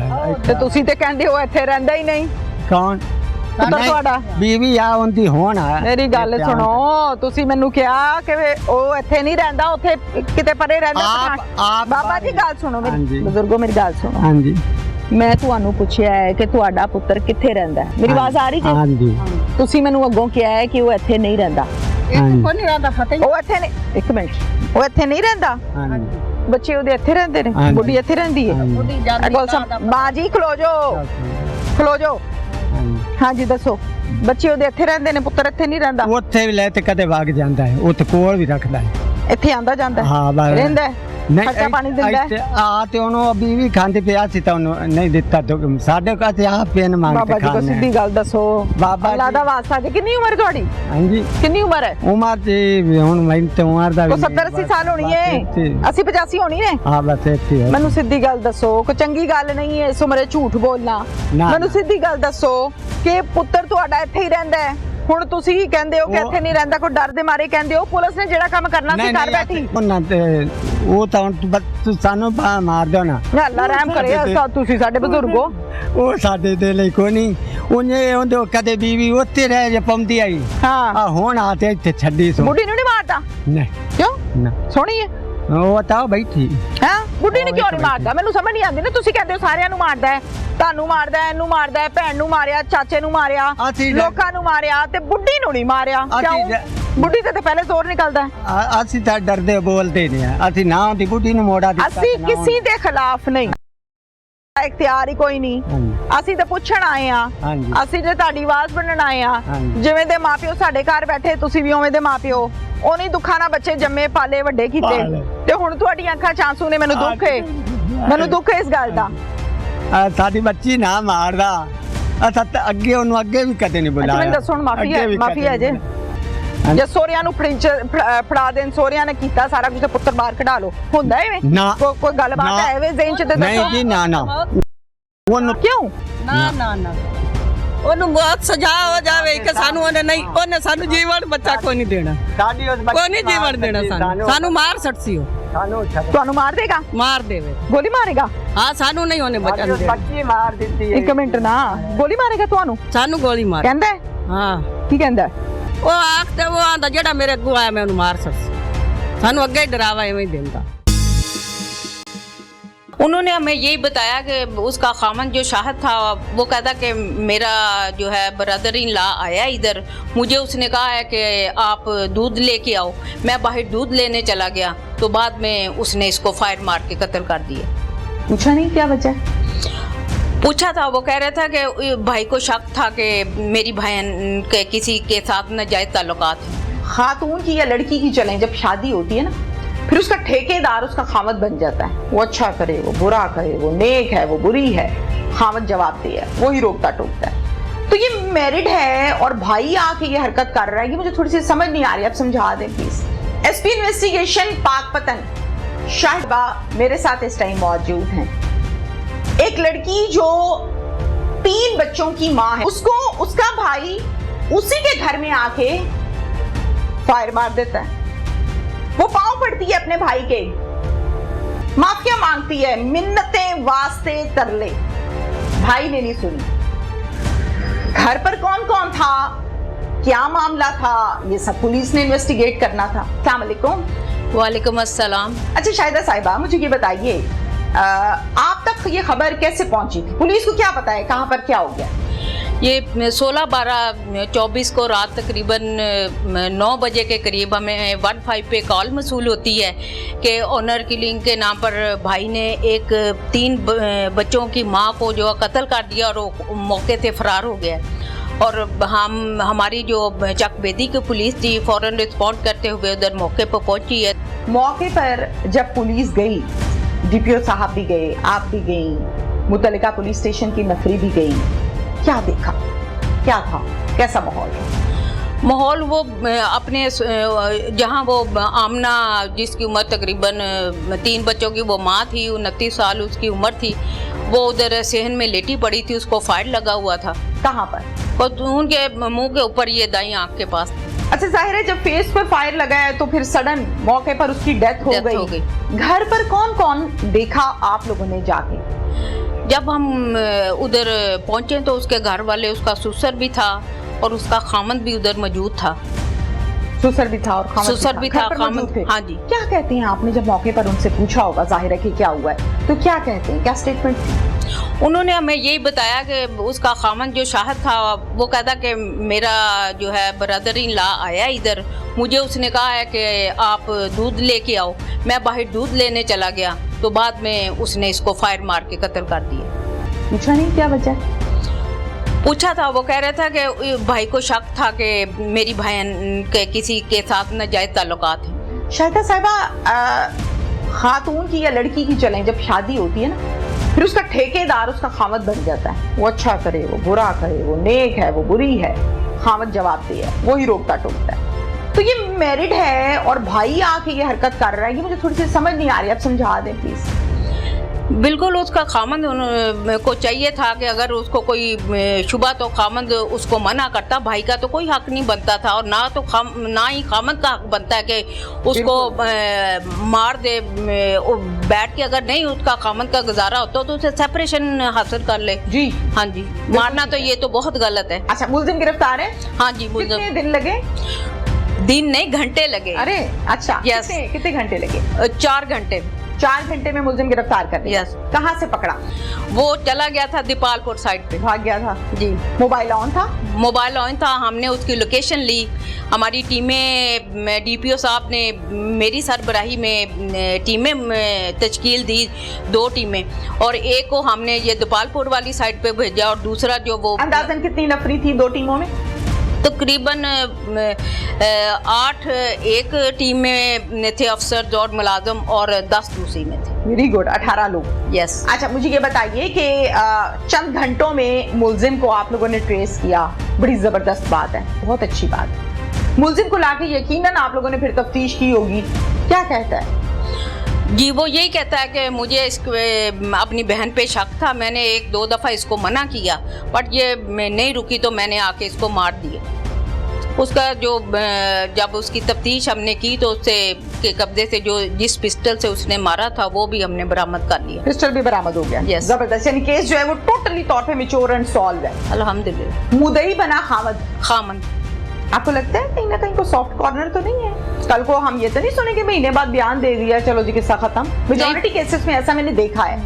ਤੇ ਤੁਸੀਂ ਤੇ ਕਹਿੰਦੇ ਹੋ ਇੱਥੇ ਰਹਿੰਦਾ ਹੀ ਨਹੀਂ। ਕੌਣ? ਪੁੱਤਰ ਨਹੀਂ, ਤੁਹਾਡਾ? ਬੀਵੀ ਆ ਉਹਦੀ ਹੋਣਾ। ਮੇਰੀ ਗੱਲ ਸੁਣੋ, ਤੁਸੀਂ ਮੈਨੂੰ ਕਿਹਾ ਕਿ ਉਹ ਇੱਥੇ ਨਹੀਂ ਰਹਿੰਦਾ, ਉੱਥੇ ਕਿਤੇ ਪਰੇ ਰਹਿੰਦਾ। ਆਪ ਬਾਬਾ ਜੀ ਗੱਲ ਸੁਣੋ ਮੇਰੀ, ਹਾਂਜੀ। ਬਜ਼ੁਰਗੋ ਮੇਰੀ ਗੱਲ ਸੁਣੋ। ਹਾਂਜੀ ਮੈਂ ਤੁਹਾਨੂੰ ਪੁੱਛਿਆ ਹੈ ਕਿ ਤੁਹਾਡਾ ਪੁੱਤਰ ਕਿੱਥੇ ਰਹਿੰਦਾ ਹੈ? ਮੇਰੀ ਆਵਾਜ਼ ਆ ਰਹੀ ਜੀ? ਹਾਂਜੀ ਤੁਸੀਂ ਮੈਨੂੰ ਅੱਗੋਂ ਕਿਹਾ ਹੈ ਕਿ ਉਹ ਇੱਥੇ ਨਹੀਂ ਰਹਿੰਦਾ। ਹਾਂਜੀ ਕੋਈ ਨਹੀਂ ਰਹਿੰਦਾ ਫਤਿਹ ਉਹ ਇੱਥੇ ਨਹੀਂ, ਇੱਕ ਮਿੰਟ, ਉਹ ਇੱਥੇ ਨਹੀਂ ਰਹਿੰਦਾ? ਹਾਂਜੀ ਬੱਚੇ ਉਹਦੇ ਇੱਥੇ ਰਹਿੰਦੇ ਨੇ? ਹਾਂਜੀ। ਬੁੱਢੀ ਇੱਥੇ ਰਹਿੰਦੀ ਹੈ? ਹਾਂਜੀ। ਉਹਦੀ ਇਹ ਜਾਂਦੀ ਗੱਲ ਬਾਜੀ ਖਲੋ ਜਾਓ, ਖਲੋ ਜਾਓ। ਹਾਂਜੀ। ਹਾਂਜੀ ਦੱਸੋ, ਬੱਚੇ ਉਹਦੇ ਇੱਥੇ ਰਹਿੰਦੇ ਨੇ, ਪੁੱਤਰ ਇੱਥੇ ਨਹੀਂ ਰਹਿੰਦਾ? ਉੱਥੇ ਵੀ ਲੈ ਤੇ ਕਦੇ ਵਗ ਜਾਂਦਾ ਹੈ, ਉੱਥੇ ਕੋਲ ਵੀ ਰੱਖਦਾ ਹੈ। ਇੱਥੇ ਆਂਦਾ ਜਾਂਦਾ ਹੈ? ਹਾਂ ਬਸ ਰਹਿੰਦਾ ਹੈ? ਖਰਚਾ ਪਾਣੀ ਦਿੰਦਾ ਹੈ? ਆ ਤੇ ਉਹਨੂੰ ਅਬੀ ਵੀ ਖਾਂਦੇ ਪਿਆ ਸੀ ਤਾਂ ਉਹਨੂੰ ਨਹੀਂ ਦਿੱਤਾ। ਸਾਡੇ ਕੋਲ ਤੇ ਆ ਪੈਨ ਮੰਗ ਬਾਬਾ ਕੇ ਜੀ ਕੋ ਸਿੱਧੀ ਖਾਣੇ। ਗੱਲ ਦੱਸੋ, ਬਾਬਾ ਅੱਲਾ ਜੀ- ਦਾ ਵਾਸਤਾ ਜੀ। ਕਿੰਨੀ ਉਮਰ ਤੁਹਾਡੀ? ਹਾਂਜੀ ਕਿੰਨੀ ਉਮਰ ਹੈ? ਉਮਰ ਜੀ ਹੁਣ ਮੈਂ ਤੇ ਉਮਰ ਦਾ ਕੋ 70-80 ਸਾਲ ਹੋਣੀ ਹੈ? 80-85 ਹੋਣੀ ਹੈ? ਹਾਂ ਬਸ ਇੱਥੇ ਹੈ। ਮੈਨੂੰ ਸਿੱਧੀ ਗੱਲ ਦੱਸੋ, ਕੋਈ ਚੰਗੀ ਗੱਲ ਨਹੀਂ ਹੈ ਇਸ ਉਮਰੇ ਝੂਠ ਬੋਲਣਾ। ਨਾ। ਮੈਨੂੰ ਸਿੱਧੀ ਗੱਲ ਦੱਸੋ ਕਿ ਪੁੱਤਰ ਤੁਹਾਡਾ ਇੱਥੇ ਹੀ ਰਹਿੰਦਾ ਹੈ। ਹੁਣ ਤੁਸੀਂ ਕਹਿੰਦੇ ਹੋ ਕਿ ਉਹ- ਇੱਥੇ ਨਹੀਂ ਰਹਿੰਦਾ, ਕੋਈ ਡਰ ਦੇ ਮਾਰੇ ਕਹਿੰਦੇ ਹੋ। ਪੁਲਿਸ ਨੇ ਜਿਹੜਾ ਕੰਮ ਕਰਨਾ ਸੀ ਕਰ ਬੈਠੀ। ਉਹਨਾਂ ਤੇ ਉਹ ਤਾਂ ਹੁਣ ਤੂੰ ਸਾਨੂੰ ਮਾਰ ਦਿਓ ਨਾ। ਅੱਲਾ ਰਹਿਮ ਕਰੇ, ਤੁਸੀਂ ਸਾਡੇ ਬਜ਼ੁਰਗੋ। ਉਹ ਸਾਡੇ ਦੇ ਲਈ ਕੋਈ ਨਹੀਂ। ਉਹਦੇ ਕਦੇ ਬੀਵੀ ਉੱਥੇ ਰਹਿ ਜਾ ਪੰਦੀ ਆਈ। ਹਾਂ, ਆ ਹੁਣ ਆ ਤੇ ਇੱਥੇ ਛੱਡੀ ਸੋ ਬੁੱਢੀ ਨੂੰ ਨਹੀਂ ਮਾਰਦਾ? ਨਹੀਂ ਕਿਉਂ? ਨਾ ਸੋਹਣੀ ਹੈ? ਉਹ ਤਾਂ ਬੈਠੀ। ਹਾਂ, ਬੁੱਢੀ ਨੂੰ ਕਿਉਂ ਨਹੀਂ ਮਾਰਦਾ? ਮੈਨੂੰ ਸਮਝ ਨਹੀਂ ਆਉਂਦੀ ਨਾ। ਤੁਸੀਂ ਕਹਿੰਦੇ ਹੋ ਸਾਰਿਆਂ ਨੂੰ ਮਾਰਦਾ ਹੈ, ਤੁਹਾਨੂੰ ਮਾਰਦਾ ਹੈ, ਇਹਨੂੰ ਮਾਰਦਾ ਹੈ, ਭੈਣ ਨੂੰ ਮਾਰਿਆ, ਚਾਚੇ ਨੂੰ ਮਾਰਿਆ, ਅਸੀਂ- ਲੋਕਾਂ ਨੂੰ ਮਾਰਿਆ, ਤੇ ਬੁੱਢੀ ਨੂੰ ਨਹੀਂ ਮਾਰਿਆ ਅਸੀਂ- ਕਿਉਂ? ਬੁੱਢੀ ਤੇ ਪਹਿਲੇ ਜ਼ੋਰ ਨਿਕਲਦਾ ਹੈ। ਅਸੀਂ ਤਾਂ ਡਰਦੇ ਬੋਲਦੇ ਨਹੀਂ ਆ। ਅਸੀਂ ਨਾ ਉਹਦੀ ਬੁੱਢੀ ਨੂੰ ਮੋੜਾ ਦਿੱਤਾ ਅਸੀਂ ਤੇ ਨਾ ਕਿਸੇ ਦੇ ਖਿਲਾਫ ਨਹੀਂ, ਇਖਤਿਆਰ ਹੀ ਕੋਈ ਨਹੀਂ। ਹਾਂਜੀ। ਅਸੀਂ ਤਾਂ ਪੁੱਛਣ ਆਏ ਆ, ਹਾਂਜੀ। ਅਸੀਂ ਜੇ ਤੁਹਾਡੀ ਆਵਾਜ਼ ਬਣਨ ਆਏ ਆ। ਹਾਂਜੀ। ਜਿਵੇਂ ਦੇ ਮਾਪਿਓ ਸਾਡੇ ਘਰ ਬੈਠੇ, ਤੁਸੀਂ ਵੀ ਉਵੇਂ ਦੇ ਮਾਪਿਓ। ਉਹਨੀ ਦੁੱਖਾਂ ਨਾਲ ਬੱਚੇ ਜੰਮੇ ਪਾਲੇ ਵੱਡੇ ਕੀਤੇ, ਪਾਲੇ। ਤੇ ਹੁਣ ਤੁਹਾਡੀਆਂ ਅੱਖਾਂ ਚ ਆਂਸੂ ਨੇ। ਮੈਨੂੰ ਦੁੱਖ ਹੈ, ਮੈਨੂੰ ਦੁੱਖ ਹੈ ਇਸ ਗੱਲ ਦਾ। ਸਾਡੀ ਬੱਚੀ ਨਾ ਮਾਰਦਾ। ਅਸਾਂ ਤਾਂ ਅੱਗੇ ਉਹਨੂੰ ਅੱਗੇ ਵੀ ਕਦੇ ਨਹੀਂ ਬੁਲਾਇਆ। ਮੈਨੂੰ ਦੱਸੋ ਹੁਣ ਮਾਫੀ ਹੈ? ਅੱਗੇ ਵੀ ਮਾਫੀ ਹੈ ਜੇ? ਹਾਂਜੀ। ਜੇ ਸੋਹਰਿਆਂ ਨੂੰ ਫੜਾ ਦੇਣ, ਸੋਹਰਿਆਂ ਨੇ ਕੀਤਾ ਸਾਰਾ ਕੁਝ, ਤੇ ਪੁੱਤਰ ਬਾਹਰ ਕਢਾ ਲਓ, ਹੁੰਦਾ ਐਵੇਂ? ਨਾ। ਕੋਈ ਗੱਲਬਾਤ ਨਾ। ਹੈ ਐਵੇਂ ਜ਼ੇਨ ਚ ਤੇ ਨਹੀਂ ਦੱਸੋ। ਜੀ ਨਾ ਨਾ ਉਹਨੂੰ ਕਿਉਂ? ਨਾ ਨਾ ਨਾ ਉਹਨੂੰ ਮੌਤ ਸਜ਼ਾ ਹੋ ਜਾਵੇ ਕਿ ਸਾਨੂੰ ਉਹਨੇ ਸਾਨੂੰ ਜੀਵਨ ਬੱਚਾ ਕੋਈ ਨਹੀਂ ਦੇਣਾ। ਸਾਡੀ ਉਸ ਕੋਈ ਨਹੀਂ ਜੀਵਨ ਦੇਣਾ ਸਾਨੂੰ ਮਾਰ ਸੱਟਸੀ ਉਹ ਸਾਨੂੰ ਤੁਹਾਨੂੰ ਮਾਰ ਦੇਗਾ? ਮਾਰ ਦੇਵੇ। ਗੋਲੀ ਮਾਰੇਗਾ? ਹਾਂ ਸਾਨੂੰ ਨਹੀਂ ਉਹਨੇ ਬਚਣ ਦੇਣਾ। ਬੱਚੀ ਮਾਰ ਦਿੱਤੀ ਇੱਕ ਮਿੰਟ ਨਾ, ਗੋਲੀ ਮਾਰੇਗਾ ਤੁਹਾਨੂੰ ਸਾਨੂੰ ਗੋਲੀ ਮਾਰ। ਕਹਿੰਦਾ ਹੈ? ਹਾਂ ਕੀ ਕਹਿੰਦਾ ਹੈ? ਉਹ ਆਖਦੇ ਉਹ ਆਂਦਾ ਜਿਹੜਾ ਮੇਰੇ ਅੱਗੋਂ ਆਇਆ ਮੈਂ ਉਹਨੂੰ ਮਾਰ ਸਕਦਾ। ਸਾਨੂੰ ਅੱਗੇ ਹੀ ਡਰਾਵਾ ਐਵੇਂ ਹੀ ਦਿੰਦਾ। उन्होंने हमें यही बताया कि उसका खामन जो शाहिद था वो कहता कि मेरा जो है ब्रदर इन लॉ आया इधर, मुझे उसने कहा है कि आप दूध लेके आओ। मैं बाहर दूध लेने चला गया तो बाद में उसने इसको फायर मार के कत्ल कर दिया। पूछा नहीं क्या वजह? पूछा था, वो कह रहा था कि भाई को शक था कि मेरी बहन के किसी के साथ नाजायज ताल्लुकात हैं। खातून की या लड़की की चलें, जब शादी होती है ना, फिर उसका ठेकेदार उसका खामद बन जाता है। वो अच्छा करे, वो बुरा करे, वो नेक है, वो बुरी है, खामद जवाब दे है, वही रोकता टोकता है। तो ये मैरिड है और भाई आके ये हरकत कर रहा है, ये मुझे थोड़ी सी समझ नहीं आ रही, आप समझा दें please. SP investigation Pakpattan Shahiba मेरे साथ इस टाइम मौजूद हैं। एक लड़की जो 3 बच्चों की माँ है, उसको उसका भाई उसी के घर में आके फायर मार देता है। वो पांव पड़ती है अपने भाई के, माफिया मांगती है, मिन्नतें वास्ते तरले, भाई ने नहीं सुनी। घर पर कौन कौन था, क्या मामला था, ये सब पुलिस ने इन्वेस्टिगेट करना था। अस्सलाम वालेकुम। वालेकुम अस्सलाम। अच्छा शाहिदा साहिबा, मुझे ये बताइए, आप तक ये खबर कैसे पहुंची थी? पुलिस को क्या पता है कहां पर क्या हो गया? ये 16/12/24 को रात तकरीबन 9 बजे के करीब हमें 15 पे कॉल मसूल होती है कि ऑनर किलिंग के नाम पर भाई ने एक 3 बच्चों की मां को जो कत्ल कर दिया और वो मौके से फरार हो गया। और हमारी जो चकबेदी की पुलिस थी फौरन रिस्पॉन्ड करते हुए उधर मौके पर पहुंची है। मौके पर जब पुलिस गई, डीपीओ साहब भी गए, आप भी गई, मुतल्लिका पुलिस स्टेशन की नफरी भी गई, क्या देखा, क्या था, कैसा माहौल? माहौल वो अपने जहाँ वो आमना जिसकी उम्र तकरीबन 3 बच्चों की वो माँ थी, 29 साल उसकी उम्र थी, वो उधर सेहन में लेटी पड़ी थी, उसको फायर लगा हुआ था। कहाँ पर? उनके मुंह के ऊपर, ये दाईं आंख के पास। अच्छा जाहिर है जब फेस पर फायर लगा है तो फिर सडन मौके पर उसकी डेथ हो गई। घर पर कौन कौन देखा आप लोगों ने जाके? जब हम उधर पहुंचे तो उसके घर वाले, उसका ससुर भी था और उसका खामद भी उधर मौजूद था। ससुर भी था और ससुर भी था, खामद। हाँ जी। क्या कहते हैं आपने जब मौके पर उनसे पूछा होगा जाहिर है कि क्या हुआ है, तो क्या कहते हैं, क्या स्टेटमेंट थी? उन्होंने हमें यही बताया कि उसका खामन जो शाहिद था वो कहता कि मेरा जो है ब्रदर इन लॉ आया इधर, मुझे उसने कहा है कि आप दूध लेके आओ। मैं बाहर दूध लेने चला गया तो बाद में उसने इसको फायर मार के कत्ल कर दिया। पूछा नहीं क्या वजह? पूछा था, वो कह रहा था कि भाई को शक था कि मेरी बहन के किसी के साथ नाजायज ताल्लुकात हैं। शाहिदा साहिबा, खातून की या लड़की की चलें, जब शादी होती है ना, फिर उसका ठेकेदार उसका खामद बन जाता है। वो अच्छा करे, वो बुरा करे, वो नेक है, वो बुरी है, खामद जवाब दिया, वो ही रोकता टोकता है। तो ये मैरिड है और भाई आके ये हरकत कर रहा है, ये मुझे थोड़ी सी समझ नहीं आ रही, आप समझा दें प्लीज। बिल्कुल उसका खामद को चाहिए था कि अगर उसको कोई शुबा तो खामद उसको मना करता, भाई का तो कोई हक नहीं बनता था और ना ही खामद का हक बनता है कि उसको मार दे। बैठ के अगर नहीं उसका खामद का गुजारा होता तो उसे सेपरेशन हासिल कर ले। जी हाँ जी, मारना तो ये तो बहुत गलत है। अच्छा, मुलजिम गिरफ्तार है? हाँ जी। कितने दिन लगे? दिन नहीं, घंटे लगे। अरे अच्छा, यस। कितने घंटे लगे? 4 घंटे। 4 घंटे में मुलजिम गिरफ्तार कर लिया। यस। कहाँ से पकड़ा? वो चला गया था दीपालपुर साइड पे, भाग गया था जी। मोबाइल ऑन था? मोबाइल ऑन था। हमने उसकी लोकेशन ली, हमारी टीमें, डीपीओ साहब ने मेरी सरबराही में टीमें तश्कील दी, 2 टीमें, और एक को हमने ये दीपालपुर वाली साइड पे भेजा और दूसरा जो वो अंदाजन कितनी नफरी थी 2 टीमों में? तकरीबन 8 एक टीम में थे अफसर और मुलाजम और 10 दूसरी में थे। वेरी गुड, 18 लोग। यस। अच्छा मुझे ये बताइए कि चंद घंटों में मुलजिम को आप लोगों ने ट्रेस किया, बड़ी जबरदस्त बात है, बहुत अच्छी बात है। मुलजिम को लाके यकीनन आप लोगों ने फिर तफ्तीश की होगी, क्या कहता है? जी, वो यही कहता है कि मुझे अपनी बहन पे शक था, मैंने 1-2 दफ़ा इसको मना किया बट ये नहीं रुकी तो मैंने आके इसको मार दिया। उसका जो जब उसकी तफ्तीश हमने की तो उससे के कब्जे से जो जिस पिस्टल से उसने मारा था वो भी हमने बरामद कर लिया। पिस्टल भी बरामद हो गया। यस। जबरदस्त, यानी केस जो है वो टोटली तौर पे मैच्योर एंड सॉल्व है अल्हम्दुलिल्लाह। मुदई बना खामद। आपको लगता है कहीं ना कहीं को सॉफ्ट कॉर्नर तो नहीं है? कल को हम ये तो नहीं सुने कि महीने बाद बयान दे दिया चलो जी किस्सा खत्म। मेजॉरिटी केसेस में ऐसा मैंने देखा है।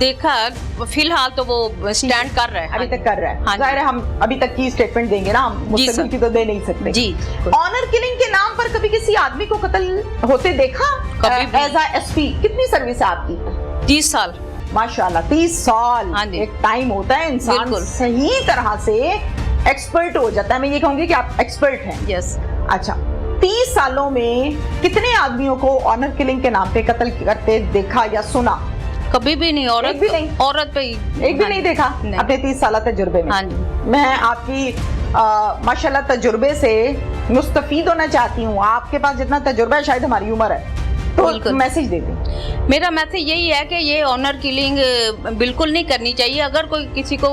फिलहाल तो वो स्टैंड कर रहा है, अभी तक कर रहा है। हाँ, जाहिर है हम अभी तक की स्टेटमेंट देंगे ना, हम मुस्तकिल की तो दे नहीं सकते जी। ऑनर किलिंग के नाम पर कभी किसी आदमी को कत्ल होते देखा? कभी एज अ एसपी कितनी सर्विस है आपकी? 30 साल। माशाल्लाह, 30 साल। हाँ जी। एक टाइम होता है इंसान सही तरह से एक्सपर्ट हो जाता है। मैं ये कहूंगी कि आप एक्सपर्ट हैं। यस। अच्छा, 30 सालों में कितने आदमियों को ऑनर किलिंग के नाम पे कत्ल करते देखा या सुना? कभी भी नहीं। औरत भी नहीं? औरत पे एक भी नहीं देखा नहीं। अपने 30 साल तजुर्बे में? हाँ जी। मैं आपकी माशाल्लाह तजुर्बे से मुस्तफीद होना चाहती हूँ। आपके पास जितना तजुर्बा है शायद हमारी उम्र है। तो बिल्कुल। मैसेज दे दें। मेरा मैसेज यही है कि ये ऑनर किलिंग बिल्कुल नहीं करनी चाहिए। अगर कोई किसी को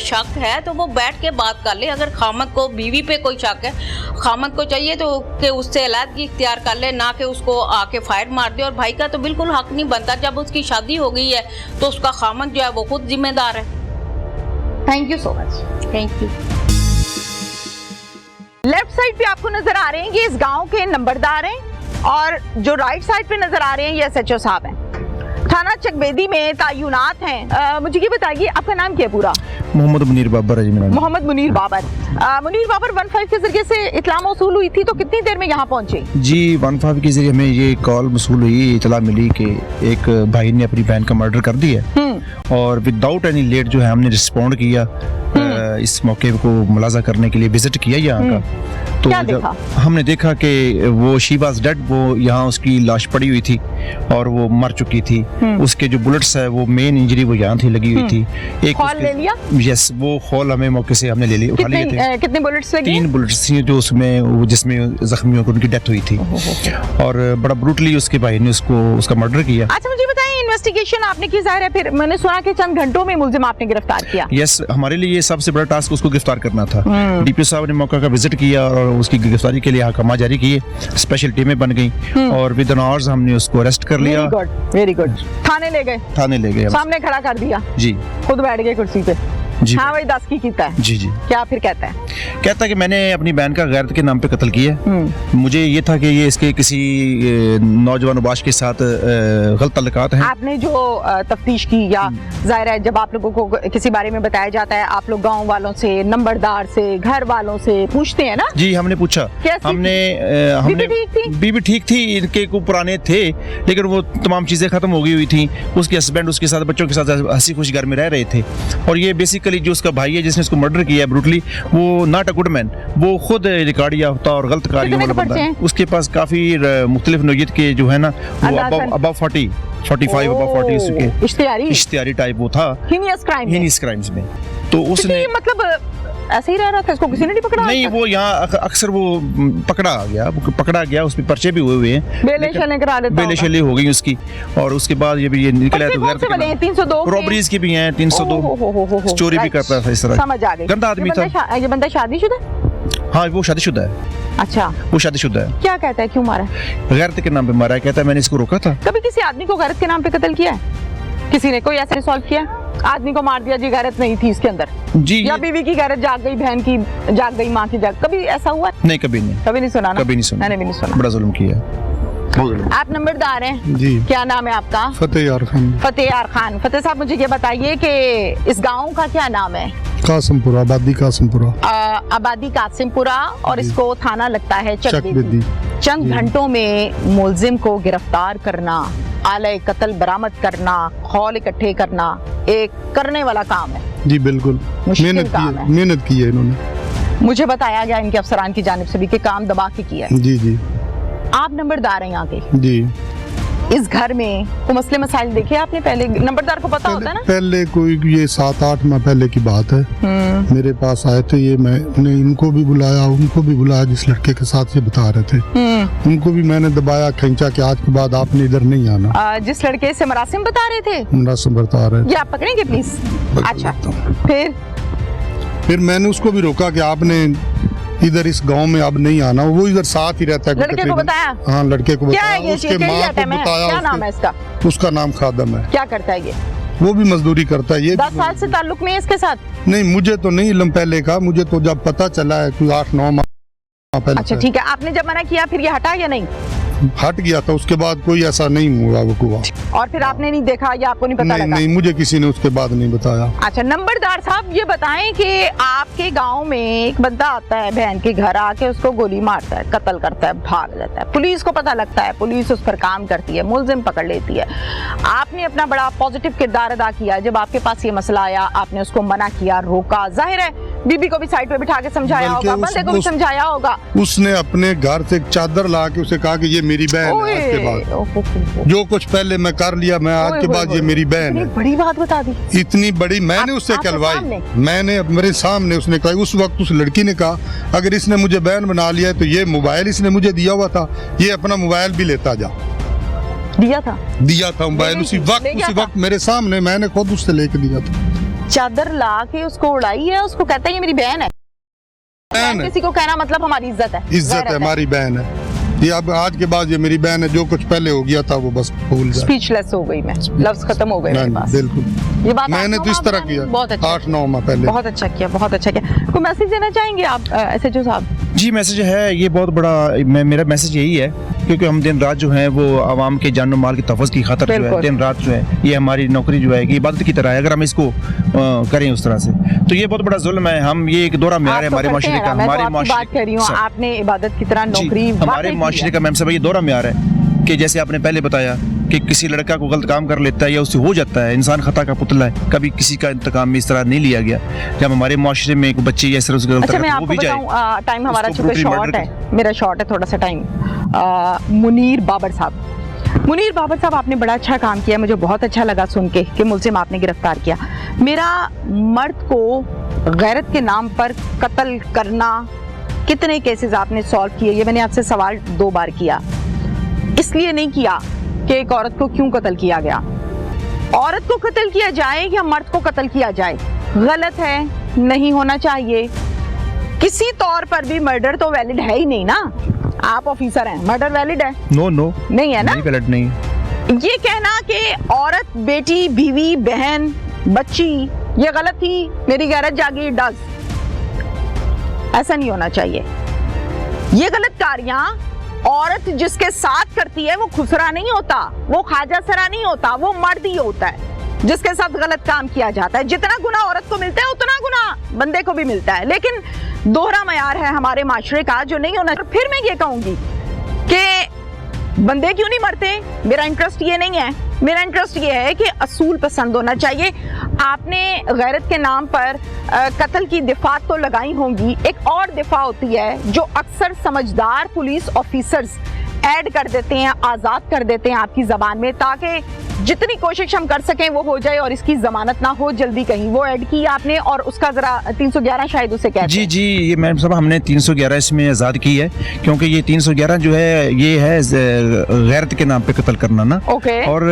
शक है तो वो बैठ के बात कर ले। अगर खामद को बीवी पे कोई शक है, खामद को चाहिए तो कि उससे अलहदगी इख्तियार कर ले, ना कि उसको आके फायर मार दे। और भाई का तो बिल्कुल हक नहीं बनता। जब उसकी शादी हो गई है तो उसका खामद जो है वो खुद जिम्मेदार है। Thank you so much. Thank you. Left side पे आपको नजर आ रहे हैं ये इस गांव के नंबरदार हैं, और जो राइट साइड पे नजर आ रहे हैं ये SHO साहब हैं। थाना चकबेदी में तायुनात हैं। मुझे ये बताइए आपका नाम क्या है पूरा? मोहम्मद मुनीर बाबर है जी मेरा नाम। मोहम्मद मुनीर बाबर। मुनीर बाबर 15 के जरिए से इत्तला मौसूल हुई थी, तो कितनी देर में यहाँ पहुंचे? जी 15 के जरिए हमें ये कॉल मसूल हुई, इतला मिली कि एक भाई ने अपनी बहन का मर्डर कर दिया और विदाउट एनी लेट जो है हमने रिस्पॉन्ड किया। इस मौके को मुलाजा करने के लिए विजिट किया यहाँ का। तो क्या जब देखा? हमने देखा कि वो शी वाज डेड, वो यहाँ उसकी लाश पड़ी हुई थी और वो मर चुकी थी। उसके जो बुलेट्स है वो मेन इंजरी वो यहाँ थी लगी हुई थी। एक हॉल ले लिया? यस, वो हॉल हमें मौके से हमने ले लिया, उठा लिए थे। कितने बुलेट्स लगे? 3 बुलेट्स थी जो उसमें जिसमें जख्मियों को उनकी डेथ हुई थी और बड़ा ब्रूटली उसके भाई ने उसको उसका मर्डर किया। अच्छा मुझे बताइए, इन्वेस्टिगेशन आपने की, जाहिर है फिर मैंने सुना कि चंद घंटों में मुलजिम आपने गिरफ्तार किया। यस, हमारे लिए ये सबसे बड़ा टास्क उसको गिरफ्तार करना था। DPO साहब ने मौका का विजिट किया और उसकी गिरफ्तारी के लिए हकामा जारी किए। स्पेशल टीमें बन गई और विद इन आवर्स हमने उसको अरेस्ट कर लिया। Very good. थाने ले गए? थाने ले गए हम। सामने खड़ा कर दिया? जी। खुद बैठ गए कुर्सी पे? जी। हाँ भाई 10 की कीता है। जी जी। क्या फिर कहता है? कहता है कि मैंने अपनी बहन का गैरत के नाम पे कत्ल किया। मुझे ये था कि ये इसके किसी नौजवान उबाश के साथ गलत ताल्लुकात हैं। आपने जो तफ्तीश की, या जाहिर है जब आप लोगों को किसी बारे में बताया जाता है आप लोग गांव वालों से, नंबरदार से, घर वालों से पूछते हैं ना? जी हमने पूछा। कैसी हमने बीबी ठीक थी? बीबी ठीक थी, इनके को पुराने थे लेकिन वो तमाम चीजें खत्म हो गई हुई थी। उसके हस्बैंड उसके साथ बच्चों के साथ हंसी खुशी घर में रह रहे थे और ये बेसिकली जो उसका भाई है जिसने उसको मर्डर किया है ब्रूटली, वो नॉट अ गुड मैन, वो खुद रिकॉर्ड याफ्ता और गलत कार्यों वाला बंदा है। उसके पास काफी मुख्तलिफ नौयत के जो है ना वो अबव 40 45 अबव 40 उसके इश्तिहारी टाइप वो था हीनियस क्राइम्स में। तो उसने मतलब ऐसे ही रह रहा था, इसको किसी ने नहीं पकड़ा? नहीं, वो यहाँ अक्सर वो पकड़ा गया, उस पे पर्चे भी हुए हैं, बेले शले करा लेता बेले शले हो गई उसकी। और उसके बाद ये भी ये निकला तो कौन से बने हैं? 302 रॉबरीज की भी हैं, 302 चोरी भी करता था इस तरह। समझ आ गई। गंदा आदमी था। ये बंदा शादीशुदा? हाँ वो शादीशुदा है। अच्छा, वो शादीशुदा है। क्या कहता है, क्यों मारा? गैरत के नाम पे मारा है। कहता है मैंने इसको रोका था। कभी किसी आदमी को गैरत के नाम पे कत्ल किया है? किसी ने कोई ऐसा सॉल्व किया? आदमी को मार दिया जी, गैरत नहीं थी इसके अंदर, जी, या बीवी की गैरत जाग गई, बहन की जाग गई, माँ की जाग, कभी ऐसा हुआ? नहीं, कभी नहीं सुना ना? कभी नहीं सुना। मैंने भी नहीं सुना। बड़ा जुल्म किया। आप नंबरदार हैं जी। क्या नाम है आपका? फतेह यार खान। फतेह यार खान। फतेह साहब मुझे ये बताइए कि इस गांव का क्या नाम है? कासिमपुरा, आबादी कासिमपुरा। आबादी कासिमपुरा, और इसको थाना लगता है चकबेदी। चकबेदी। चंद घंटों में मुलजिम को गिरफ्तार करना, आले कत्ल बरामद करना, खौल इकट्ठे करना एक करने वाला काम है। जी बिल्कुल, मेहनत की है इन्होंने। मुझे बताया गया इनके अफसरान की जानिब से भी कि काम दबा के किया है। जी जी। आप नंबरदार हैं यहाँ के? जी। इस घर में कोई मसले मसाइल देखे आपने? पहले नंबरदार को पता होता है ना? पहले कोई ये 7-8 माह पहले की बात है, मेरे पास आए थे ये, मैंने इनको भी बुलाया उनको भी बुलाया, जिस लड़के के साथ ये बता रहे थे उनको भी मैंने दबाया खींचा कि आज के बाद आपने इधर नहीं आना। जिस लड़के से मरासिम बता रहे थे? मरासिम बता रहे थे। ये आप पकड़ेंगे प्लीज? अच्छा, फिर मैंने उसको भी रोका कि आपने इधर इस गांव में अब नहीं आना। वो इधर साथ ही रहता है। लड़के को बताया? हाँ, लड़के को बताया। क्या उसके माँ को बताया। क्या नाम है इसका? उसका नाम खादम है। क्या करता है ये? वो भी मजदूरी करता है। ये 10 साल से ताल्लुक में है इसके साथ? नहीं, मुझे तो नहीं इल्म पहले का, मुझे तो जब पता चला है कुछ 8-9 माह पहले। अच्छा ठीक है, आपने जब मना किया फिर ये हटा या नहीं? हट गया था, उसके बाद कोई ऐसा नहीं हुआ। और फिर आपने नहीं देखा या आपको नहीं पता लगा? नहीं, मुझे किसी ने उसके बाद नहीं बताया। अच्छा, नंबरदार साहब ये बताएं कि आपके गांव में एक बंदा आता है, बहन के घर आके उसको गोली मारता है, कत्ल करता है, भाग जाता है, पुलिस को पता लगता है, पुलिस उस पर काम करती है, मुलजिम पकड़ लेती है। आपने अपना बड़ा पॉजिटिव किरदार अदा किया। जब आपके पास ये मसला आया आपने उसको मना किया, रोका। जाहिर है बीबी को भी साइड पे बिठा के समझाया होगा, बंदे को भी समझाया होगा। उसने अपने घर से एक चादर ला के उसे कहा कि ये मेरी बहन है। आज के बाद जो कुछ पहले मैं कर लिया, मैं आज के बाद ये मेरी बहन है। बड़ी बात बता दी। इतनी बड़ी मैंने उससे कहलवाई, मैंने मेरे सामने उसने कहा। उस वक्त उस लड़की ने कहा अगर इसने मुझे बहन बना लिया है तो ये मोबाइल इसने मुझे दिया हुआ था, ये अपना मोबाइल भी लेता जा। दिया था? दिया था मोबाइल उसी वक्त मेरे सामने, मैंने खुद उससे लेके दिया था। चादर ला के उसको उड़ाई है, उसको कहता है ये मेरी बहन है। किसी को कहना मतलब हमारी इज्जत है, इज्जत है, हमारी बहन है ये। अब आज के बाद ये मेरी बहन है, जो कुछ पहले हो गया था वो बस भूल जाए। स्पीचलेस हो गई मैं, लफ्ज खत्म हो गए मेरे पास। बिल्कुल, ये बात मैंने तो इस तरह किया बहुत अच्छा, 8-9 माह पहले। बहुत अच्छा किया, बहुत अच्छा किया। कोई मैसेज देना चाहेंगे आप SHO साहब? जी मैसेज है ये बहुत बड़ा, मेरा मैसेज यही है क्योंकि हम दिन रात जो है वो आवाम के जान माल की तहफ़्फ़ुज़ की खातिर जो है दिन रात जो है ये हमारी नौकरी जो है कि इबादत की तरह है। अगर हम इसको करें उस तरह से तो ये बहुत बड़ा जुल्म है। हम ये एक दोहरा म्यार है हमारे माशरे का, हमारे बात कर रही हूँ, आपने इबादत की तरह नौकरी, हमारे माशरे का मैम साहब ये दोहरा म्यार है कि जैसे आपने पहले बताया कि किसी लड़का को गलत काम कर लेता है या उससे हो जाता है, इंसान खता का पुतला है, कभी किसी का इंतकाम में इस तरह नहीं लिया गया। जब हमारे माशरे में एक बच्चे या इस तरह से गलत अच्छा, मैं वो भी आपको बताऊं, टाइम हमारा चूंकि शॉर्ट है, मेरा शॉर्ट है थोड़ा सा टाइम। मुनीर बाबर साहब, मुनीर बाबर साहब आपने बड़ा अच्छा काम किया, मुझे बहुत अच्छा लगा सुन के कि मुलजिम आपने गिरफ्तार किया। मेरा मर्द को गैरत के नाम पर कत्ल करना, कितने केसेस आपने सॉल्व किए? ये मैंने आपसे सवाल 2 बार किया, इसलिए नहीं किया कि एक औरत को क्यों कत्ल किया गया। औरत को कत्ल किया जाए या मर्द को कत्ल किया जाए, गलत है, नहीं होना चाहिए। किसी तौर पर भी मर्डर तो वैलिड है ही नहीं ना। आप ऑफिसर हैं, मर्डर वैलिड है? नो नहीं है ना, नहीं वैलिड नहीं। ये कहना कि औरत, बेटी, बीवी, बहन, बच्ची ये गलत थी, मेरी गैरत जागी, डज, ऐसा नहीं होना चाहिए। ये गलत कारियां औरत जिसके साथ करती है वो खुसरा नहीं होता, वो ख्वाजा सरा नहीं होता, वो मर्द ही होता है जिसके साथ गलत काम किया जाता है। जितना गुनाह औरत को मिलता है उतना गुनाह बंदे को भी मिलता है, लेकिन दोहरा मयार है हमारे माशरे का जो नहीं होना। फिर मैं ये कहूंगी कि बंदे क्यों नहीं मरते, मेरा इंटरेस्ट ये नहीं है। मेरा इंटरेस्ट ये है कि असूल पसंद होना चाहिए। आपने गैरत के नाम पर कत्ल की दिफा तो लगाई होंगी, एक और दिफा होती है जो अक्सर समझदार पुलिस ऑफिसर्स ऐड कर देते हैं, आज़ाद कर देते हैं आपकी ज़बान में, ताकि जितनी कोशिश हम कर सकें वो हो जाए और इसकी जमानत ना हो जल्दी कहीं। वो ऐड की आपने और उसका जरा 311 शायद उसे कहते हैं। जी ये मैम साहब हमने 311 इसमें आज़ाद की है क्योंकि ये 311 जो है ये है गैरत के नाम पे कत्ल करना ना। ओके। और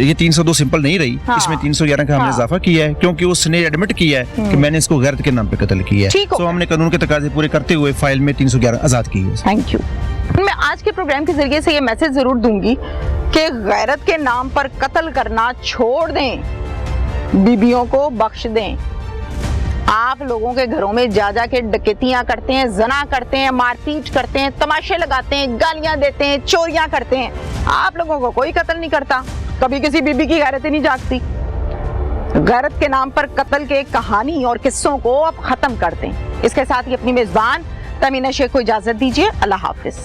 ये 302 सिंपल नहीं रही। हाँ। इसमें 311 का हमने इजाफा किया है क्योंकि उसने एडमिट किया है कि मैंने इसको गैरत के नाम पे कत्ल किया है। तो हमने कानून के तकाजे पूरे करते हुए फाइल में 311 आज़ाद की है। Thank you. मैं आज के प्रोग्राम के जरिए से ये मैसेज जरूर दूंगी कि गैरत के नाम पर कत्ल करना छोड़ दें, बीबियों को बख्श दें। आप लोगों के घरों में जा के डकैतियां करते हैं, जना करते हैं, मारपीट करते हैं, तमाशे लगाते हैं, गालियां देते हैं, चोरियां करते हैं। आप लोगों को कोई कत्ल नहीं करता, कभी किसी बीबी की गैरत ही नहीं जागती। गैरत के नाम पर कत्ल के कहानी और किस्सों को अब खत्म कर दें। इसके साथ ही अपनी मेजबान तमीना शेख को इजाजत दीजिए। अल्लाह हाफिज।